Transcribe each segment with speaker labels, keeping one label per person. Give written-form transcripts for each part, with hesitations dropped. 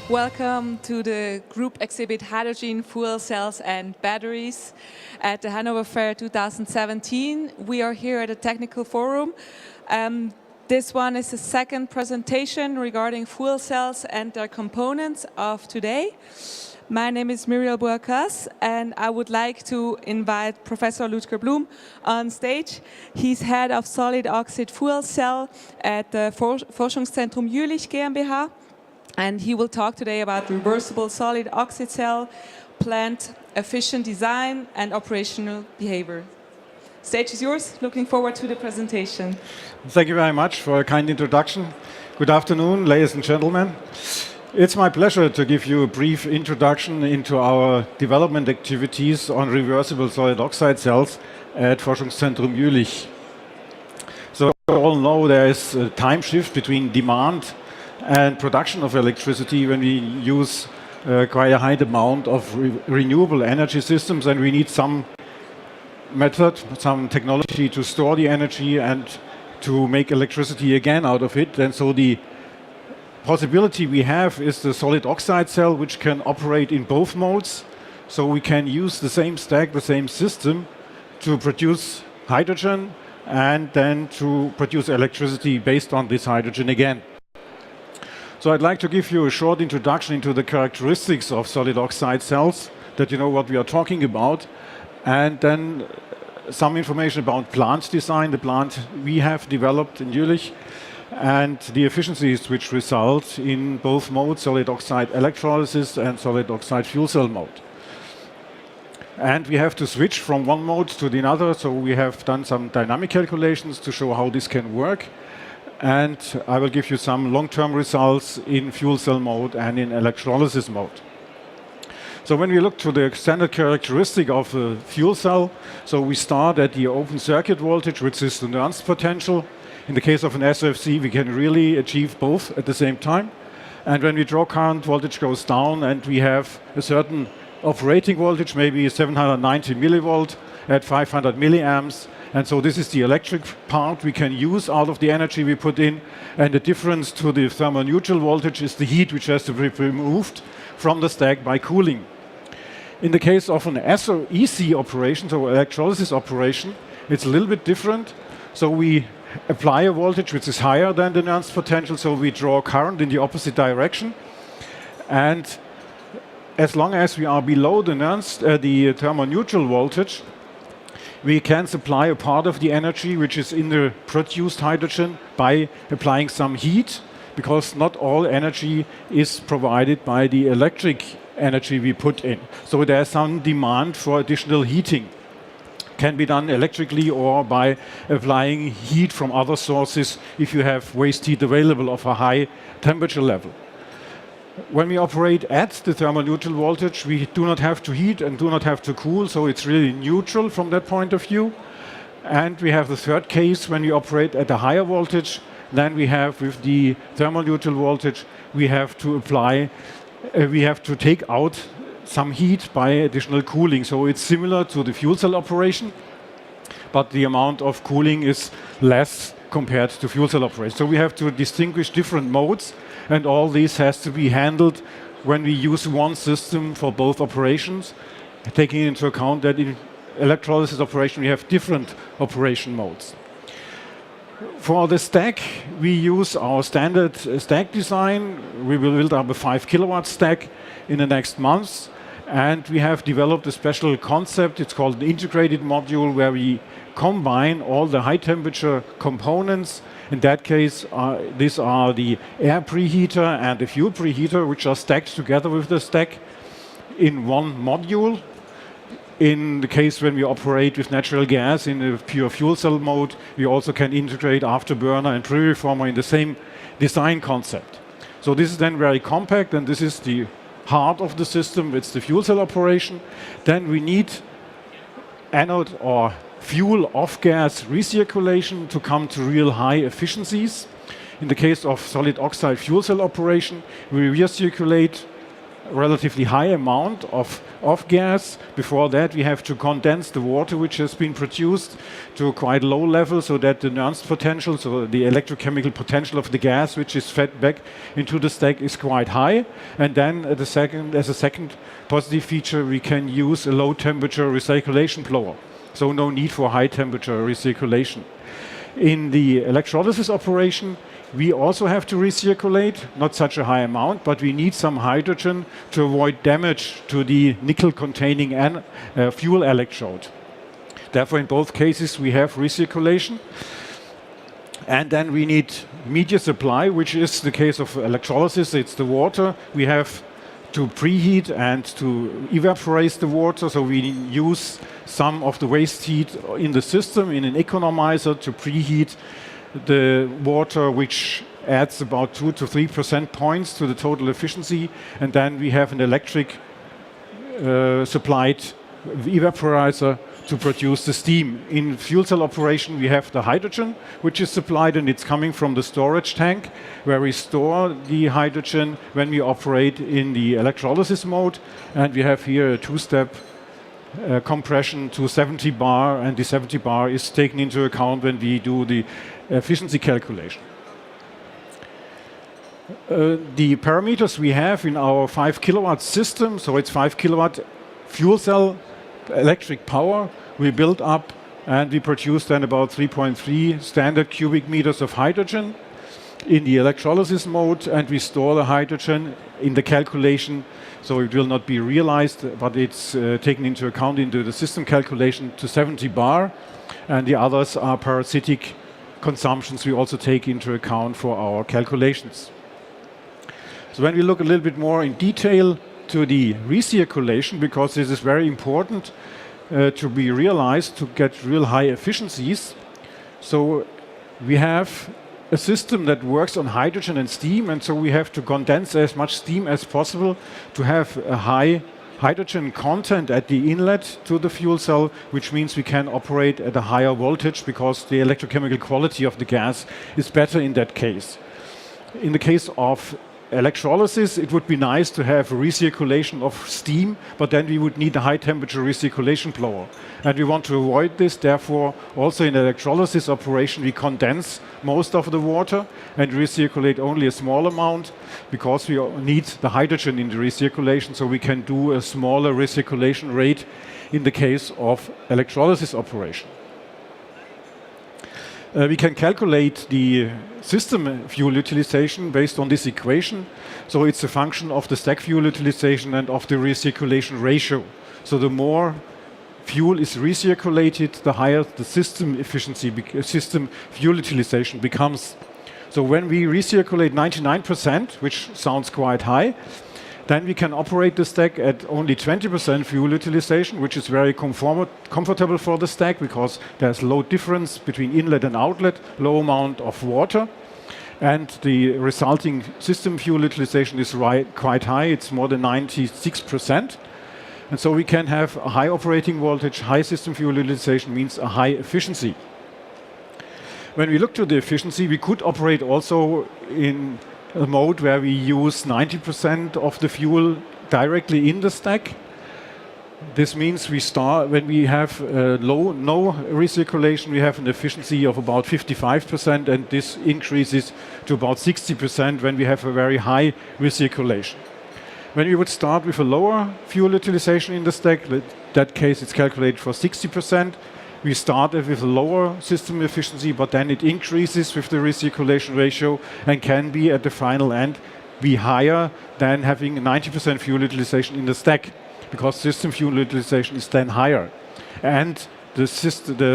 Speaker 1: Welcome to the group exhibit Hydrogen, Fuel Cells and Batteries at the Hanover Fair 2017. We are here at a technical forum. This one is the second presentation regarding fuel cells and their components of today. My name is Muriel Boerkas and I would like to invite Professor Ludger Blum on stage. He's head of solid oxide fuel cell at the Forschungszentrum Jülich GmbH. And he will talk today about reversible solid oxide cell, plant efficient design and operational behavior. Stage is yours. Looking forward to the presentation.
Speaker 2: Thank you very much for a kind introduction. Good afternoon, ladies and gentlemen. It's my pleasure to give you a brief introduction into our development activities on reversible solid oxide cells at Forschungszentrum Jülich. So you all know there is a time shift between demand and production of electricity when we use quite a high amount of renewable energy systems, and we need some method, some technology to store the energy and to make electricity again out of it. And so the possibility we have is the solid oxide cell, which can operate in both modes. So we can use the same stack, the same system to produce hydrogen and then to produce electricity based on this hydrogen again. So I'd like to give you a short introduction into the characteristics of solid oxide cells, that you know what we are talking about, and then some information about plant design, the plant we have developed in Jülich, and the efficiencies which result in both modes, solid oxide electrolysis and solid oxide fuel cell mode. And we have to switch from one mode to the other, so we have done some dynamic calculations to show how this can work. And I will give you some long-term results in fuel cell mode and in electrolysis mode. So when we look to the standard characteristic of a fuel cell, so we start at the open circuit voltage, which is the Nernst potential. In the case of an SOFC, we can really achieve both at the same time. And when we draw current, voltage goes down and we have a certain operating voltage, maybe 790 millivolt at 500 milliamps. And so this is the electric part we can use out of the energy we put in. And the difference to the thermoneutral voltage is the heat which has to be removed from the stack by cooling. In the case of an EC operation, so electrolysis operation, it's a little bit different. So we apply a voltage which is higher than the Nernst potential, so we draw current in the opposite direction. And as long as we are below the the thermoneutral voltage, we can supply a part of the energy which is in the produced hydrogen by applying some heat, because not all energy is provided by the electric energy we put in. So there's some demand for additional heating. Can be done electrically or by applying heat from other sources if you have waste heat available of a high temperature level. When we operate at the thermoneutral voltage, we do not have to heat and do not have to cool, so it's really neutral from that point of view. And we have the third case when we operate at a higher voltage than we have with the thermoneutral voltage. We have to apply, we have to take out some heat by additional cooling. So it's similar to the fuel cell operation, but the amount of cooling is less compared to fuel cell operation. So we have to distinguish different modes, and all this has to be handled when we use one system for both operations, taking into account that in electrolysis operation we have different operation modes. For the stack, we use our standard stack design. We will build up a 5 kilowatt stack in the next months, and we have developed a special concept. It's called an integrated module, where we combine all the high temperature components. In that case, these are the air preheater and the fuel preheater, which are stacked together with the stack in one module. In the case when we operate with natural gas in a pure fuel cell mode, we also can integrate afterburner and pre-reformer in the same design concept. So this is then very compact, and this is the heart of the system. It's the fuel cell operation. Then we need anode or fuel off-gas recirculation to come to real high efficiencies. In the case of solid oxide fuel cell operation, we recirculate a relatively high amount of off-gas. Before that, we have to condense the water which has been produced to a quite low level so that the Nernst potential, so the electrochemical potential of the gas which is fed back into the stack, is quite high. And then as a second positive feature, we can use a low temperature recirculation blower. So no need for high temperature recirculation. In the electrolysis operation, we also have to recirculate, not such a high amount, but we need some hydrogen to avoid damage to the nickel-containing fuel electrode. Therefore, in both cases, we have recirculation. And then we need media supply, which is the case of electrolysis. It's the water. We have to preheat and to evaporate the water. So we use some of the waste heat in the system in an economizer to preheat the water, which adds about 2 to 3% points to the total efficiency. And then we have an electric supplied evaporizer to produce the steam. In fuel cell operation, we have the hydrogen, which is supplied, and it's coming from the storage tank, where we store the hydrogen when we operate in the electrolysis mode. And we have here a two-step compression to 70 bar, and the 70 bar is taken into account when we do the efficiency calculation. The parameters we have in our 5 kilowatt system, so it's 5 kilowatt fuel cell electric power, we build up and we produce then about 3.3 standard cubic meters of hydrogen in the electrolysis mode, and we store the hydrogen in the calculation, so it will not be realized, but it's taken into account into the system calculation to 70 bar, and the others are parasitic consumptions we also take into account for our calculations. So when we look a little bit more in detail to the recirculation, because this is very important to be realized to get real high efficiencies. So we have a system that works on hydrogen and steam, and so we have to condense as much steam as possible to have a high hydrogen content at the inlet to the fuel cell, which means we can operate at a higher voltage because the electrochemical quality of the gas is better in that case. In the case of electrolysis, it would be nice to have a recirculation of steam, but then we would need a high temperature recirculation blower. And we want to avoid this, therefore also in electrolysis operation we condense most of the water and recirculate only a small amount because we need the hydrogen in the recirculation, so we can do a smaller recirculation rate in the case of electrolysis operation. We can calculate the system fuel utilization based on this equation. So it's a function of the stack fuel utilization and of the recirculation ratio. So the more fuel is recirculated, the higher the system efficiency, system fuel utilization becomes. So when we recirculate 99%, which sounds quite high, then we can operate the stack at only 20% fuel utilization, which is very comfortable for the stack because there's low difference between inlet and outlet, low amount of water, and the resulting system fuel utilization is quite high. It's more than 96%. And so we can have a high operating voltage, high system fuel utilization means a high efficiency. When we look to the efficiency, we could operate also in a mode where we use 90% of the fuel directly in the stack. This means we start when we have no recirculation, we have an efficiency of about 55%, and this increases to about 60% when we have a very high recirculation. When we would start with a lower fuel utilization in the stack, in that case it's calculated for 60%. We start with a lower system efficiency, but then it increases with the recirculation ratio and can be at the final end be higher than having 90% fuel utilization in the stack, because system fuel utilization is then higher. And the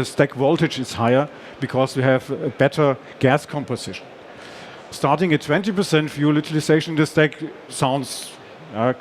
Speaker 2: stack voltage is higher because we have a better gas composition. Starting at 20% fuel utilization in the stack sounds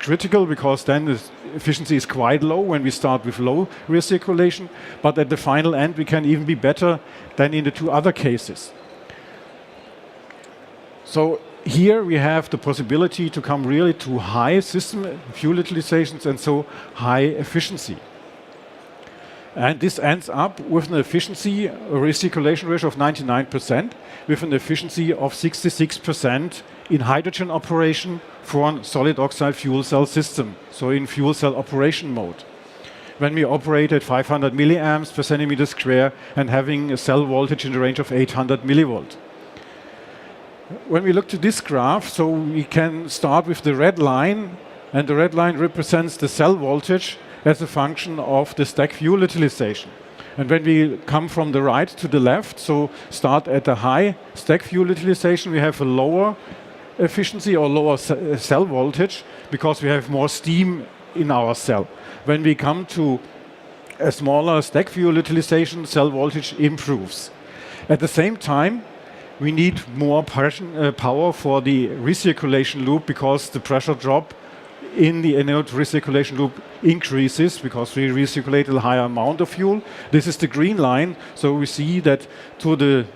Speaker 2: critical, because then the efficiency is quite low when we start with low recirculation, but at the final end we can even be better than in the two other cases. So here we have the possibility to come really to high system fuel utilizations and so high efficiency. And this ends up with an efficiency, a recirculation ratio of 99%, with an efficiency of 66% in hydrogen operation for a solid oxide fuel cell system, so in fuel cell operation mode. When we operate at 500 milliamps per centimeter square and having a cell voltage in the range of 800 millivolt. When we look to this graph, so we can start with the red line, and the red line represents the cell voltage as a function of the stack fuel utilization. And when we come from the right to the left, so start at a high stack fuel utilization, we have a lower efficiency or lower cell voltage because we have more steam in our cell. When we come to a smaller stack fuel utilization, cell voltage improves. At the same time, we need more power for the recirculation loop because the pressure drop in the anode recirculation loop increases because we recirculate a higher amount of fuel. This is the green line, so we see that to the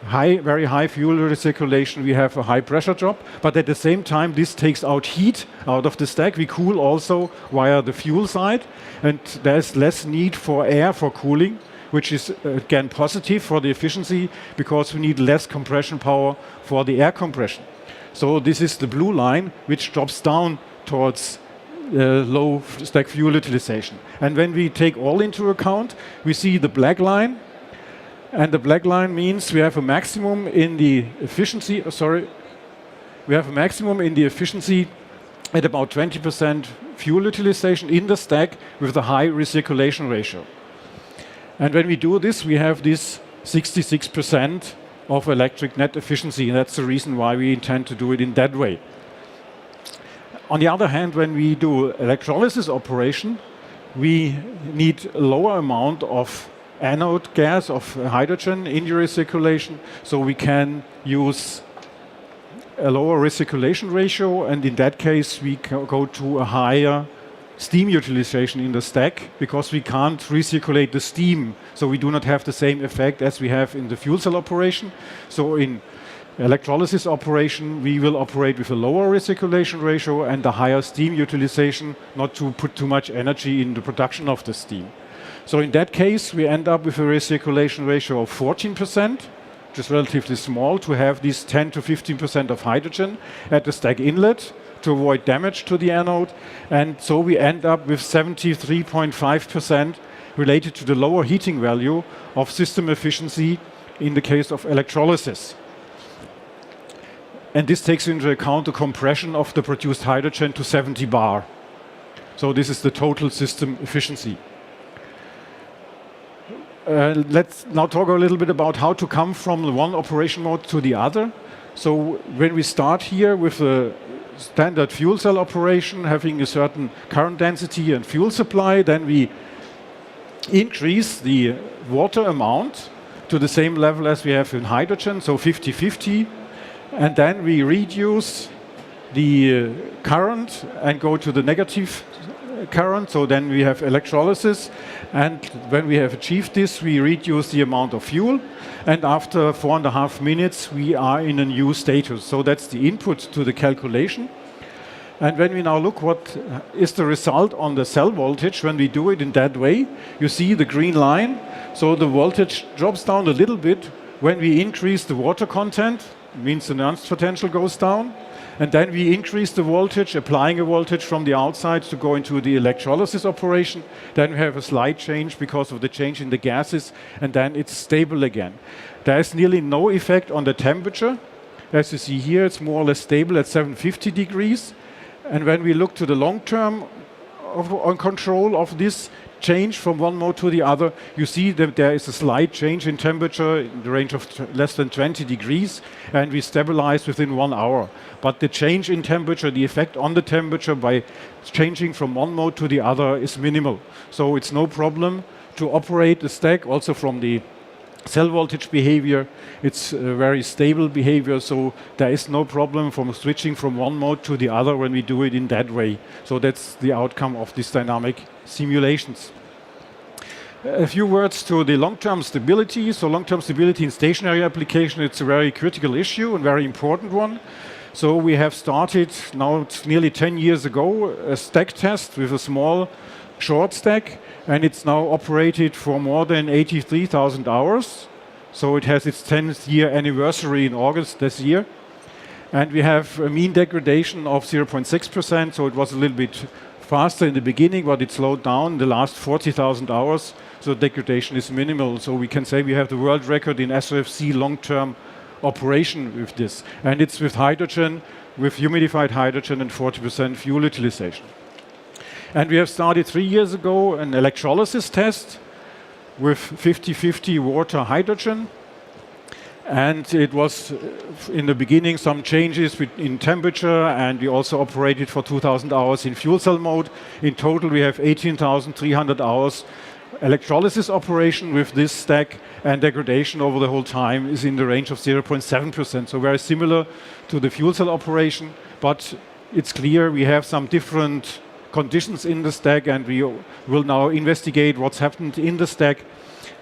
Speaker 2: very high fuel recirculation we have a high pressure drop, but at the same time this takes out heat out of the stack. We cool also via the fuel side, and there's less need for air for cooling, which is again positive for the efficiency because we need less compression power for the air compression. So this is the blue line which drops down towards low stack fuel utilization. And when we take all into account, we see the black line, and the black line means we have a maximum in the efficiency, we have a maximum in the efficiency at about 20% fuel utilization in the stack with a high recirculation ratio. And when we do this, we have this 66% of electric net efficiency, and that's the reason why we intend to do it in that way. On the other hand, when we do electrolysis operation, we need a lower amount of anode gas, of hydrogen in the recirculation, so we can use a lower recirculation ratio, and in that case we go to a higher steam utilization in the stack because we can't recirculate the steam, so we do not have the same effect as we have in the fuel cell operation. So in electrolysis operation we will operate with a lower recirculation ratio and a higher steam utilization, not to put too much energy in the production of the steam. So in that case we end up with a recirculation ratio of 14%, which is relatively small, to have this 10 to 15% of hydrogen at the stack inlet to avoid damage to the anode, and so we end up with 73.5% related to the lower heating value of system efficiency in the case of electrolysis. And this takes into account the compression of the produced hydrogen to 70 bar. So this is the total system efficiency. Let's now talk a little bit about how to come from the one operation mode to the other. So when we start here with a standard fuel cell operation, having a certain current density and fuel supply, then we increase the water amount to the same level as we have in hydrogen, so 50-50, and then we reduce the current and go to the negative current, so then we have electrolysis, and when we have achieved this we reduce the amount of fuel, and after 4.5 minutes we are in a new status. So that's the input to the calculation. And when we now look what is the result on the cell voltage when we do it in that way, you see the green line, so the voltage drops down a little bit when we increase the water content, means the Nernst potential goes down. And then we increase the voltage, applying a voltage from the outside to go into the electrolysis operation. Then we have a slight change because of the change in the gases, and then it's stable again. There is nearly no effect on the temperature. As you see here, it's more or less stable at 750 degrees. And when we look to the long term on control of this change from one mode to the other, you see that there is a slight change in temperature in the range of less than 20 degrees, and we stabilize within 1 hour. But the change in temperature, the effect on the temperature by changing from one mode to the other is minimal. So it's no problem to operate the stack also from the cell voltage behavior. It's a very stable behavior, so there is no problem from switching from one mode to the other when we do it in that way. So that's the outcome of these dynamic simulations. A few words to the long-term stability. So long-term stability in stationary application, it's a very critical issue and very important one. So we have started, now it's nearly 10 years ago, a stack test with a small short stack, and it's now operated for more than 83,000 hours. So it has its 10th year anniversary in August this year. And we have a mean degradation of 0.6%, so it was a little bit faster in the beginning, but it slowed down the last 40,000 hours, so degradation is minimal. So we can say we have the world record in SOFC long-term operation with this. And it's with hydrogen, with humidified hydrogen and 40% fuel utilization. And we have started 3 years ago an electrolysis test with 50-50 water-hydrogen. And it was, in the beginning, some changes in temperature, and we also operated for 2,000 hours in fuel cell mode. In total, we have 18,300 hours electrolysis operation with this stack, and degradation over the whole time is in the range of 0.7%, so very similar to the fuel cell operation. But it's clear we have some different conditions in the stack, and we will now investigate what's happened in the stack.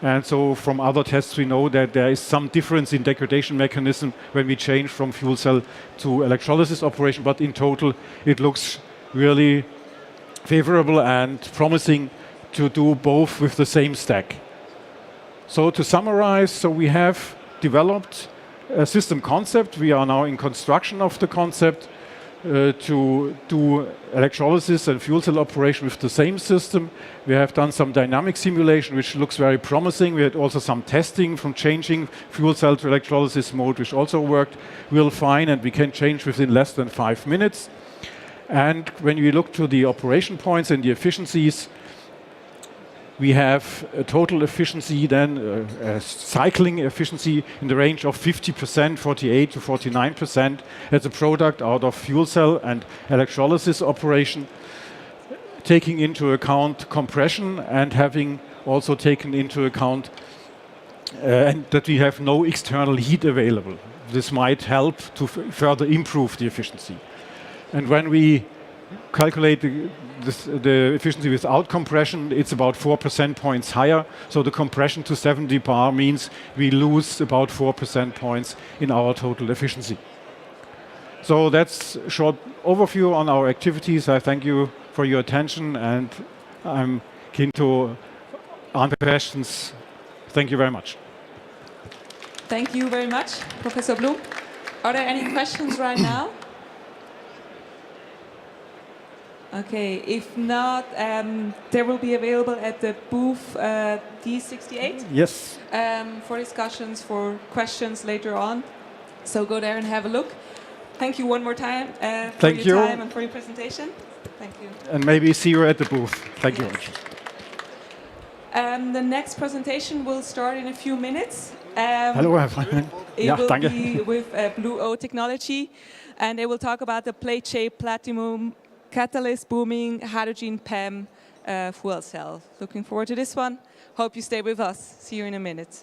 Speaker 2: And so from other tests we know that there is some difference in degradation mechanism when we change from fuel cell to electrolysis operation, but in total it looks really favorable and promising to do both with the same stack. So to summarize, so we have developed a system concept. We are now in construction of the concept to do electrolysis and fuel cell operation with the same system. We have done some dynamic simulation, which looks very promising. We had also some testing from changing fuel cell to electrolysis mode, which also worked real fine, and we can change within less than 5 minutes. And when we look to the operation points and the efficiencies, we have a total efficiency then, a cycling efficiency in the range of 50%, 48 to 49% as a product out of fuel cell and electrolysis operation, taking into account compression and having also taken into account and that we have no external heat available. This might help to further improve the efficiency. And when we calculate the efficiency without compression, it's about 4% points higher. So the compression to 70 bar means we lose about 4% points in our total efficiency. So that's a short overview on our activities. I thank you for your attention, and I'm keen to answer questions. Thank you very much.
Speaker 1: Thank you very much, Professor Blum. Are there any questions right now? Okay, if not, there will be available at the booth D68.
Speaker 2: Yes.
Speaker 1: For discussions, for questions later on. So go there and have a look. Thank you one more time for your time and for your presentation. Thank you.
Speaker 2: And maybe see you at the booth. Thank you.
Speaker 1: The next presentation will start in a few minutes.
Speaker 2: Hello, Herr Freimann.
Speaker 1: It will be with Blue O technology, and they will talk about the plate shape platinum catalyst booming hydrogen PEM fuel cell. Looking forward to this one. Hope you stay with us. See you in a minute.